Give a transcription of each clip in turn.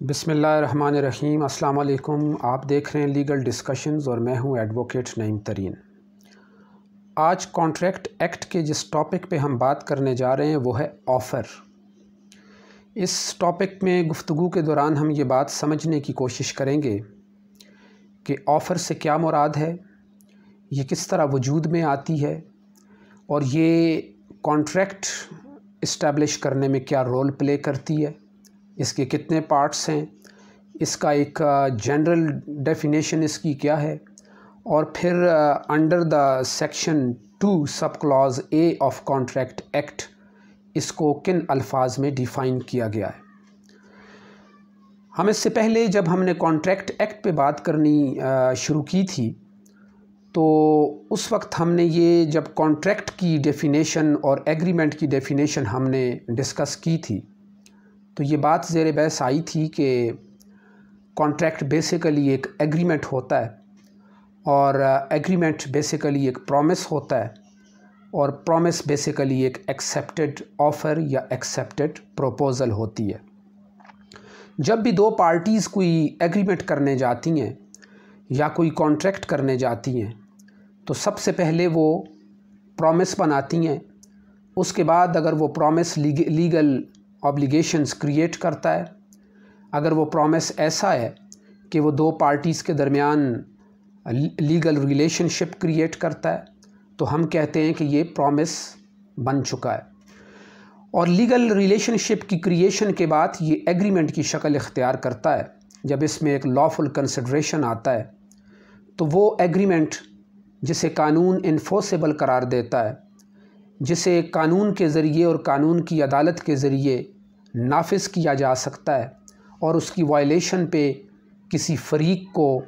बिस्मिल्लाहिर्रहमानिर्रहीम। अस्सलाम वालेकुम। आप देख रहे हैं लीगल डिस्कशंस और मैं हूं एडवोकेट नईम तरीन। आज कॉन्ट्रैक्ट एक्ट के जिस टॉपिक पे हम बात करने जा रहे हैं वो है ऑफ़र। इस टॉपिक में गुफ्तगू के दौरान हम ये बात समझने की कोशिश करेंगे कि ऑफ़र से क्या मुराद है, ये किस तरह वजूद में आती है और ये कॉन्ट्रैक्ट इस्टेब्लिश करने में क्या रोल प्ले करती है, इसके कितने पार्ट्स हैं, इसका एक जनरल डेफिनेशन इसकी क्या है और फिर under the section 2 sub clause A of contract act इसको किन अल्फाज में डिफ़ाइन किया गया है। हम इससे पहले जब हमने कॉन्ट्रैक्ट एक्ट पे बात करनी शुरू की थी तो उस वक्त हमने ये जब कॉन्ट्रैक्ट की डेफिनेशन और एग्रीमेंट की डेफिनेशन हमने डिस्कस की थी तो ये बात ज़ेर बहस आई थी कि कॉन्ट्रैक्ट बेसिकली एक एग्रीमेंट होता है और एग्रीमेंट बेसिकली एक प्रॉमिस होता है और प्रॉमिस बेसिकली एक एक्सेप्टेड ऑफ़र या एक्सेप्टेड प्रपोज़ल होती है। जब भी दो पार्टीज़ कोई एग्रीमेंट करने जाती हैं या कोई कॉन्ट्रैक्ट करने जाती हैं तो सबसे पहले वो प्रॉमिस बनाती हैं। उसके बाद अगर वो प्रॉमिस लीगल ऑब्लिगेशंस क्रिएट करता है, अगर वो प्रॉमिस ऐसा है कि वो दो पार्टीज़ के दरमियान लीगल रिलेशनशिप क्रिएट करता है तो हम कहते हैं कि ये प्रॉमिस बन चुका है। और लीगल रिलेशनशिप की क्रिएशन के बाद ये एग्रीमेंट की शक्ल इख्तियार करता है। जब इसमें एक लॉफुल कंसिडरेशन आता है तो वो एग्रीमेंट जिसे कानून इन्फोर्सेबल करार देता है, जिसे कानून के ज़रिए और कानून की अदालत के ज़रिए नाफिज किया जा सकता है और उसकी वायलेशन पे किसी फ़रीक को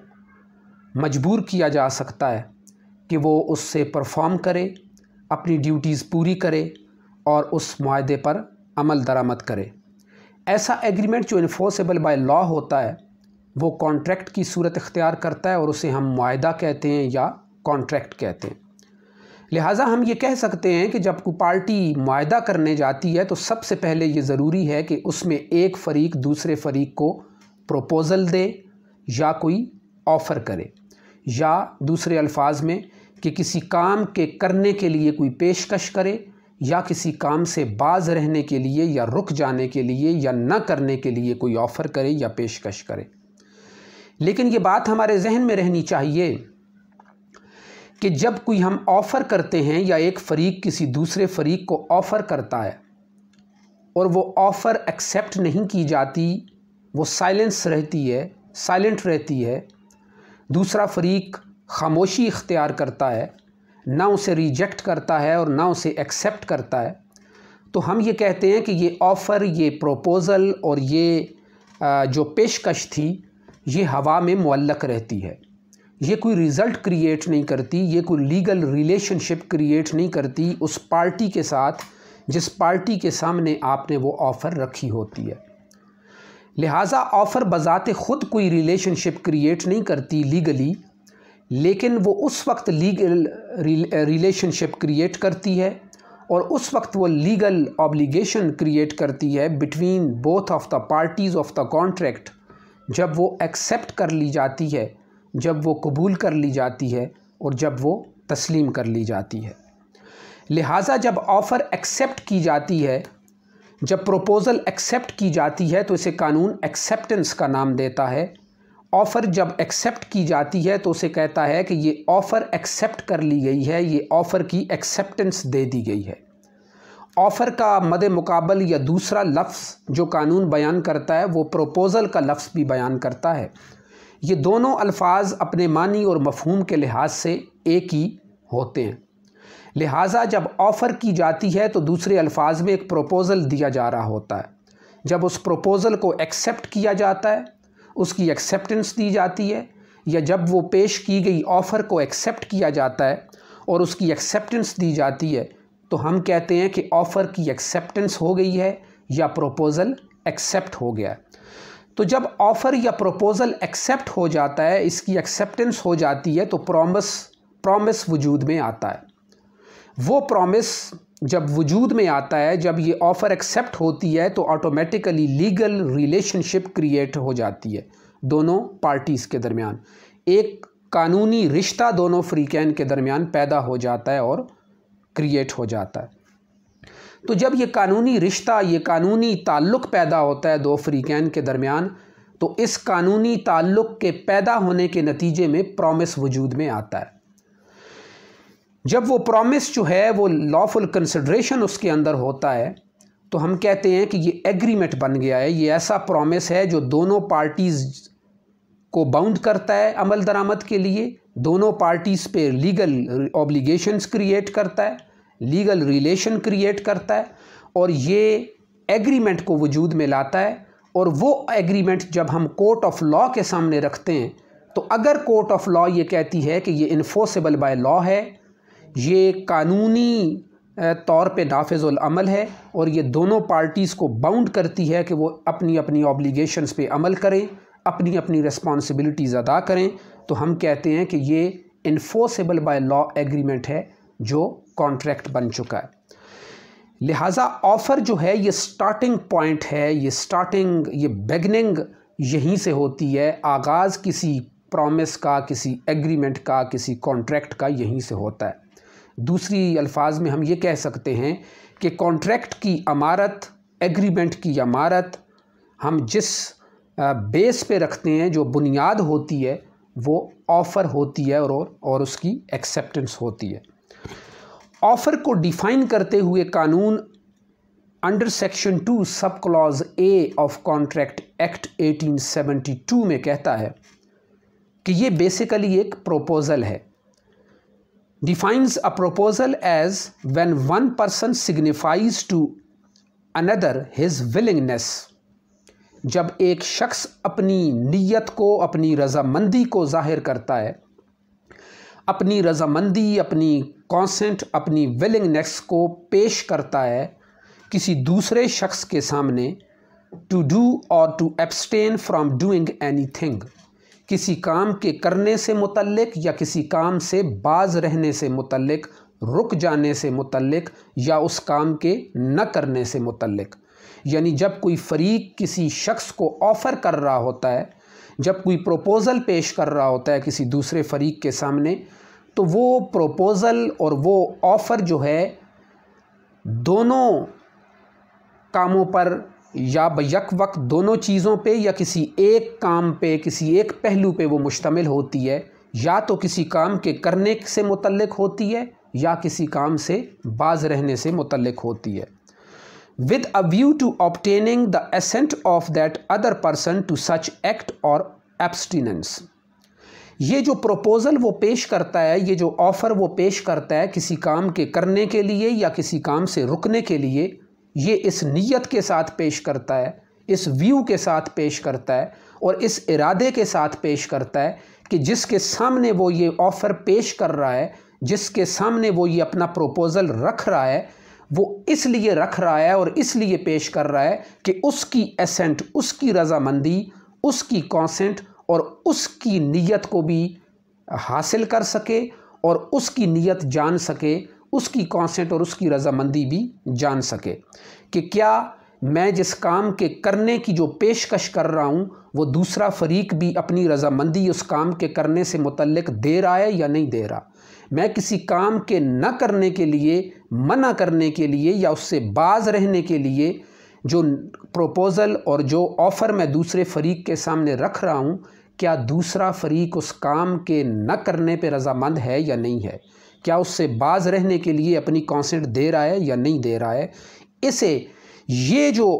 मजबूर किया जा सकता है कि वो उससे परफॉर्म करे, अपनी ड्यूटीज़ पूरी करे और उस मुआहदे पर अमल दरामद करे। ऐसा एग्रीमेंट जो इन्फोर्सेबल बाय लॉ होता है वो कॉन्ट्रैक्ट की सूरत इख्तियार करता है और उसे हम मुआहदा कहते हैं या कॉन्ट्रैक्ट कहते हैं। लिहाजा हम ये कह सकते हैं कि जब कोई पार्टी मुआहदा करने जाती है तो सबसे पहले ये ज़रूरी है कि उसमें एक फ़रीक दूसरे फ़रीक को प्रपोज़ल दे या कोई ऑफ़र करे, या दूसरे अल्फाज में कि किसी काम के करने के लिए कोई पेशकश करे या किसी काम से बाज रहने के लिए या रुक जाने के लिए या न करने के लिए कोई ऑफ़र करे या पेशकश करे। लेकिन ये बात हमारे जहन में रहनी चाहिए कि जब कोई हम ऑफ़र करते हैं या एक फ़रीक किसी दूसरे फ़रीक को ऑफ़र करता है और वो ऑफ़र एक्सेप्ट नहीं की जाती, वो साइलेंट रहती है, दूसरा फ़रीक खामोशी इख्तियार करता है, ना उसे रिजेक्ट करता है और ना उसे एक्सेप्ट करता है, तो हम ये कहते हैं कि ये ऑफ़र, ये प्रपोज़ल और ये जो पेशकश थी ये हवा में मुअल्लक रहती है। ये कोई रिज़ल्ट क्रिएट नहीं करती, ये कोई लीगल रिलेशनशिप क्रिएट नहीं करती उस पार्टी के साथ जिस पार्टी के सामने आपने वो ऑफ़र रखी होती है। लिहाजा ऑफ़र बज़ाते ख़ुद कोई रिलेशनशिप क्रिएट नहीं करती लीगली, लेकिन वो उस वक्त लीगल रिलेशनशिप क्रिएट करती है और उस वक्त वो लीगल ऑब्लिगेशन क्रिएट करती है between both of the parties of the contract, जब वो एक्सेप्ट कर ली जाती है, जब वो कबूल कर ली जाती है और जब वो तस्लीम कर ली जाती है। लिहाजा जब ऑफ़र एक्सेप्ट की जाती है, जब प्रपोज़ल एक्सेप्ट की जाती है तो इसे कानून एक्सेप्टेंस का नाम देता है। ऑफ़र जब एक्सेप्ट की जाती है तो उसे कहता है कि ये ऑफ़र एक्सेप्ट कर ली गई है, ये ऑफ़र की एक्सेप्टेंस दे दी गई है। ऑफ़र का मद मुकाबल या दूसरा लफ्ज़ जो कानून बयान करता है वो प्रपोज़ल का लफ्ज़ भी बयान करता है। ये दोनों अल्फाज अपने मानी और मफ़हूम के लिहाज से एक ही होते हैं। लिहाजा जब ऑफ़र की जाती है तो दूसरे अल्फाज में एक प्रपोज़ल दिया जा रहा होता है। जब उस प्रपोज़ल को एक्सेप्ट किया जाता है, उसकी एक्सेप्टेंस दी जाती है, या जब वो पेश की गई ऑफ़र को एक्सेप्ट किया जाता है और उसकी एक्सेप्टेंस दी जाती है, तो हम कहते हैं कि ऑफ़र की एक्सेप्टेंस हो गई है या प्रपोज़ल एक्सेप्ट हो गया। तो जब ऑफ़र या प्रपोज़ल एक्सेप्ट हो जाता है, इसकी एक्सेप्टेंस हो जाती है, तो प्रॉमिस वजूद में आता है। वो प्रॉमिस जब वजूद में आता है, जब ये ऑफ़र एक्सेप्ट होती है, तो ऑटोमेटिकली लीगल रिलेशनशिप क्रिएट हो जाती है दोनों पार्टीज़ के दरमियान। एक कानूनी रिश्ता दोनों फ़रीक़ैन के दरमियान पैदा हो जाता है और क्रिएट हो जाता है। तो जब ये कानूनी रिश्ता, ये कानूनी ताल्लुक़ पैदा होता है दो फ़रीक़ैन के दरमियान, तो इस कानूनी ताल्लुक़ के पैदा होने के नतीजे में प्रॉमिस वजूद में आता है। जब वो प्रॉमिस जो है वो लॉफुल कंसिडरेशन उसके अंदर होता है, तो हम कहते हैं कि ये एग्रीमेंट बन गया है। ये ऐसा प्रॉमिस है जो दोनों पार्टीज़ को बाउंड करता है अमल दरामद के लिए, दोनों पार्टीज़ पे लीगल ऑब्लिगेशंस क्रिएट करता है, लीगल रिलेशन क्रिएट करता है, और ये एग्रीमेंट को वजूद में लाता है। और वो एग्रीमेंट जब हम कोर्ट ऑफ लॉ के सामने रखते हैं, तो अगर कोर्ट ऑफ लॉ ये कहती है कि ये इन्फोर्सेबल बाय लॉ है, ये कानूनी तौर पे नाफिजुल अमल है, और ये दोनों पार्टीज़ को बाउंड करती है कि वो अपनी अपनी ऑब्लिगेशंस पे अमल करें, अपनी अपनी रिस्पॉन्सिबिलिटीज़ अदा करें, तो हम कहते हैं कि ये इन्फोर्सेबल बाय लॉ एग्रीमेंट है जो कॉन्ट्रैक्ट बन चुका है। लिहाजा ऑफ़र जो है ये स्टार्टिंग पॉइंट है, ये बिगनिंग यहीं से होती है। आगाज़ किसी प्रॉमिस का, किसी एग्रीमेंट का, किसी कॉन्ट्रैक्ट का यहीं से होता है। दूसरी अल्फाज में हम ये कह सकते हैं कि कॉन्ट्रैक्ट की अमारत, एग्रीमेंट की अमारत हम जिस बेस पे रखते हैं, जो बुनियाद होती है, वो ऑफ़र होती है और उसकी एक्सेप्टेंस होती है। ऑफ़र को डिफ़ाइन करते हुए कानून under section 2 sub clause A of contract act 1872 में कहता है कि ये बेसिकली एक प्रोपोज़ल है। Defines a proposal as when one person signifies to another his willingness. जब एक शख्स अपनी नीयत को, अपनी रज़ामंदी को ज़ाहिर करता है, अपनी रज़ामंदी, अपनी कॉन्सेंट, अपनी विलिंगनेस को पेश करता है किसी दूसरे शख्स के सामने, टू डू और to abstain from doing anything, किसी काम के करने से मुतल्लिक या किसी काम से बाज रहने से मुतल्लिक, रुक जाने से मुतल्लिक, या उस काम के न करने से मुतल्लिक। यानी जब कोई फ़रीक किसी शख्स को ऑफ़र कर रहा होता है, जब कोई प्रपोज़ल पेश कर रहा होता है किसी दूसरे फ़रीक के सामने, तो वो प्रपोज़ल और वो ऑफ़र जो है दोनों कामों पर या बैक वक्त दोनों चीज़ों पे या किसी एक काम पे, किसी एक पहलू पे वो मुश्तमिल होती है। या तो किसी काम के करने से मुतल्लिक होती है या किसी काम से बाज रहने से मुतल्लिक होती है। with a view to obtaining the assent of that other person to such act or abstinence। ये जो प्रपोज़ल वो पेश करता है, ये जो ऑफ़र वो पेश करता है किसी काम के करने के लिए या किसी काम से रुकने के लिए, ये इस नीयत के साथ पेश करता है, इस व्यू के साथ पेश करता है और इस इरादे के साथ पेश करता है कि जिसके सामने वो ये ऑफ़र पेश कर रहा है, जिसके सामने वो ये अपना प्रपोज़ल रख रहा है, वो इसलिए रख रहा है और इसलिए पेश कर रहा है कि उसकी एसेंट, उसकी रज़ामंदी, उसकी कॉन्सेंट और उसकी नीयत को भी हासिल कर सके और उसकी नीयत जान सके, उसकी कॉन्सेंट और उसकी रज़ामंदी भी जान सके कि क्या मैं जिस काम के करने की जो पेशकश कर रहा हूँ वो दूसरा फ़रीक भी अपनी रज़ामंदी उस काम के करने से मुतल्लिक दे रहा है या नहीं दे रहा। मैं किसी काम के न करने के लिए, मना करने के लिए या उससे बाज रहने के लिए जो प्रपोज़ल और जो ऑफ़र मैं दूसरे फ़रीक के सामने रख रहा हूँ, क्या दूसरा फ़रीक उस काम के न करने पे रज़ामंद है या नहीं है, क्या उससे बाज रहने के लिए अपनी कॉन्सेंट दे रहा है या नहीं दे रहा है। इसे ये जो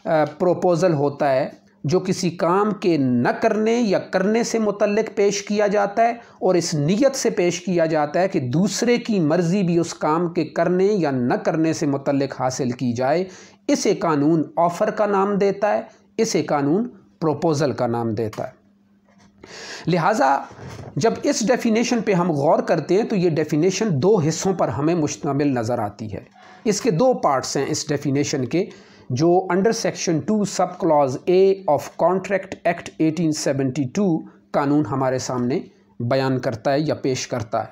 प्रपोज़ल होता है जो किसी काम के न करने या करने से मुतल्लिक पेश किया जाता है और इस नीयत से पेश किया जाता है कि दूसरे की मर्ज़ी भी उस काम के करने या न करने से मुतल्लिक हासिल की जाए, इसे कानून ऑफ़र का नाम देता है, इसे कानून प्रपोज़ल का नाम देता है। लिहाजा जब इस डेफिनेशन पे हम गौर करते हैं तो ये डेफिनेशन दो हिस्सों पर हमें मुश्तमिल नज़र आती है। इसके दो पार्ट्स हैं इस डेफिनेशन के, जो under section 2 sub clause A of contract act 1872 कानून हमारे सामने बयान करता है या पेश करता है।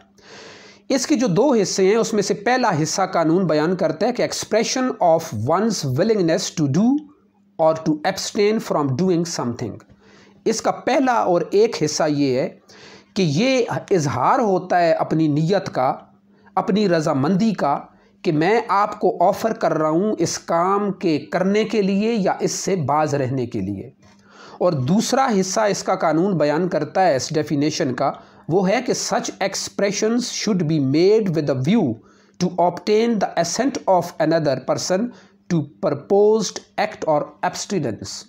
इसके जो दो हिस्से हैं उसमें से पहला हिस्सा कानून बयान करता है कि expression of one's willingness to do और to abstain from doing something. इसका पहला और एक हिस्सा ये है कि ये इजहार होता है अपनी नीयत का, अपनी रज़ामंदी का, कि मैं आपको ऑफ़र कर रहा हूँ इस काम के करने के लिए या इससे बाज रहने के लिए। और दूसरा हिस्सा इसका कानून बयान करता है इस डेफिनेशन का, वो है कि such expressions should be made with a view to obtain the assent of another person to proposed act or abstinence.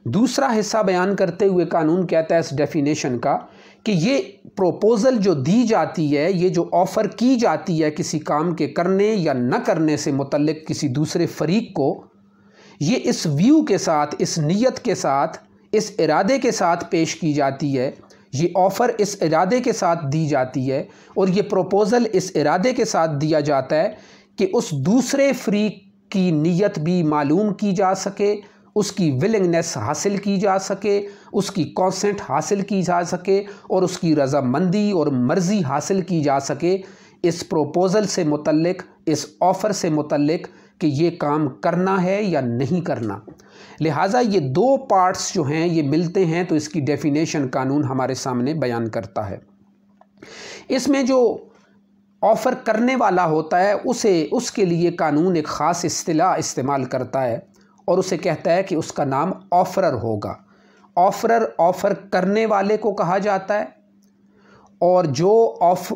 दूसरा हिस्सा बयान करते हुए कानून कहता है इस डेफिनेशन का कि ये प्रोपोज़ल जो दी जाती है, ये जो ऑफ़र की जाती है किसी काम के करने या न करने से मुतल्लिक किसी दूसरे फरीक को, ये इस व्यू के साथ, इस नीयत के साथ, इस इरादे के साथ पेश की जाती है, ये ऑफ़र इस इरादे के साथ दी जाती है और ये प्रोपोज़ल इस इरादे के साथ दिया जाता है कि उस दूसरे फरीक की नीयत भी मालूम की जा सके, उसकी विलिंगनेस हासिल की जा सके, उसकी कॉन्सेंट हासिल की जा सके और उसकी रज़ामंदी और मर्ज़ी हासिल की जा सके इस प्रोपोज़ल से मुतल्लिक, इस ऑफ़र से मुतल्लिक कि ये काम करना है या नहीं करना। लिहाजा ये दो पार्ट्स जो हैं ये मिलते हैं तो इसकी डेफिनेशन कानून हमारे सामने बयान करता है। इसमें जो ऑफ़र करने वाला होता है उसके लिए कानून एक ख़ास इस्तिलाह इस्तेमाल करता है और उसे कहता है कि उसका नाम ऑफ़रर होगा। ऑफ़र करने वाले को कहा जाता है और जो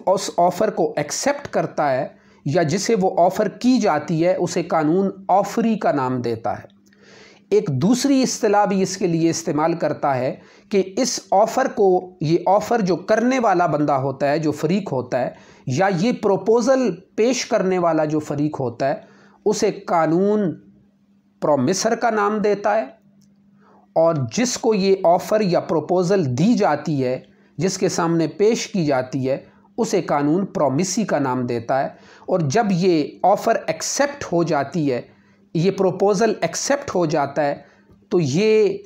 उस ऑफ़र को एक्सेप्ट करता है या जिसे वो ऑफ़र की जाती है उसे कानून ऑफ़री का नाम देता है। एक दूसरी इस्तिलाह भी इसके लिए इस्तेमाल करता है कि इस ऑफ़र को, ये ऑफ़र जो करने वाला बंदा होता है, जो फ़रीक होता है, या ये प्रोपोज़ल पेश करने वाला जो फ़रीक होता है, उसे कानून प्रोमिसर का नाम देता है और जिसको ये ऑफ़र या प्रोपोज़ल दी जाती है, जिसके सामने पेश की जाती है, उसे कानून प्रोमिसी का नाम देता है। और जब ये ऑफ़र एक्सेप्ट हो जाती है, ये प्रोपोज़ल एक्सेप्ट हो जाता है, तो ये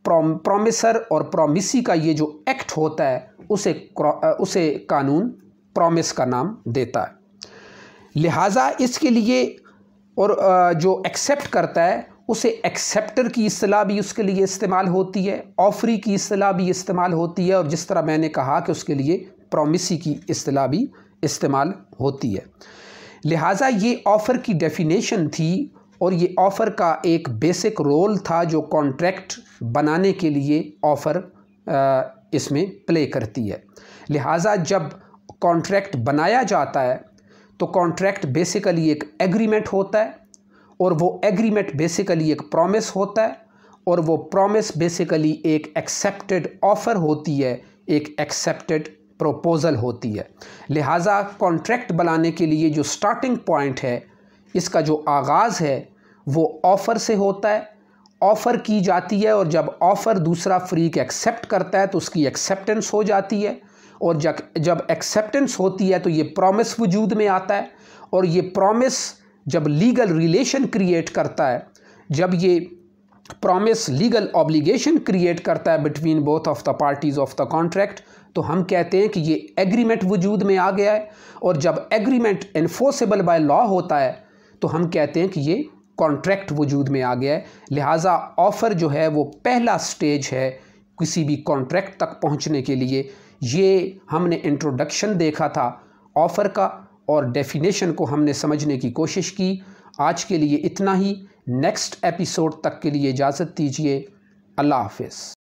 प्रोमिसर और प्रोमिसी का ये जो एक्ट होता है उसे कानून प्रॉमिस का नाम देता है। लिहाजा इसके लिए और जो एक्सेप्ट करता है उसे एक्सेप्टर की इस्तिलाह भी उसके लिए इस्तेमाल होती है, ऑफ़री की इस्तिलाह भी इस्तेमाल होती है और जिस तरह मैंने कहा कि उसके लिए प्रॉमिसी की इस्तिलाह भी इस्तेमाल होती है। लिहाजा ये ऑफ़र की डेफिनेशन थी और ये ऑफ़र का एक बेसिक रोल था जो कॉन्ट्रैक्ट बनाने के लिए ऑफ़र इसमें प्ले करती है। लिहाजा जब कॉन्ट्रैक्ट बनाया जाता है तो कॉन्ट्रैक्ट बेसिकली एक एग्रीमेंट होता है और वो एग्रीमेंट बेसिकली एक प्रॉमिस होता है और वो प्रॉमिस बेसिकली एक एक्सेप्टेड ऑफ़र होती है, एक एक्सेप्टेड प्रोपोज़ल होती है। लिहाजा कॉन्ट्रैक्ट बनाने के लिए जो स्टार्टिंग पॉइंट है, इसका जो आगाज़ है वो ऑफ़र से होता है। ऑफ़र की जाती है और जब ऑफ़र दूसरा फरीक एक्सेप्ट करता है तो उसकी एक्सेप्टेंस हो जाती है और जब एक्सेप्टेंस होती है तो ये प्रॉमिस वजूद में आता है और ये प्रॉमिस जब लीगल रिलेशन क्रिएट करता है, जब ये प्रॉमिस लीगल ऑब्लिगेशन क्रिएट करता है between both of the parties of the contract, तो हम कहते हैं कि ये एग्रीमेंट वजूद में आ गया है। और जब एग्रीमेंट इन्फोर्सेबल बाय लॉ होता है तो हम कहते हैं कि ये कॉन्ट्रैक्ट वजूद में आ गया है। लिहाजा ऑफ़र जो है वो पहला स्टेज है किसी भी कॉन्ट्रैक्ट तक पहुंचने के लिए। ये हमने इंट्रोडक्शन देखा था ऑफ़र का और डेफिनेशन को हमने समझने की कोशिश की। आज के लिए इतना ही। नेक्स्ट एपिसोड तक के लिए इजाज़त दीजिए। अल्लाह हाफ़िज़।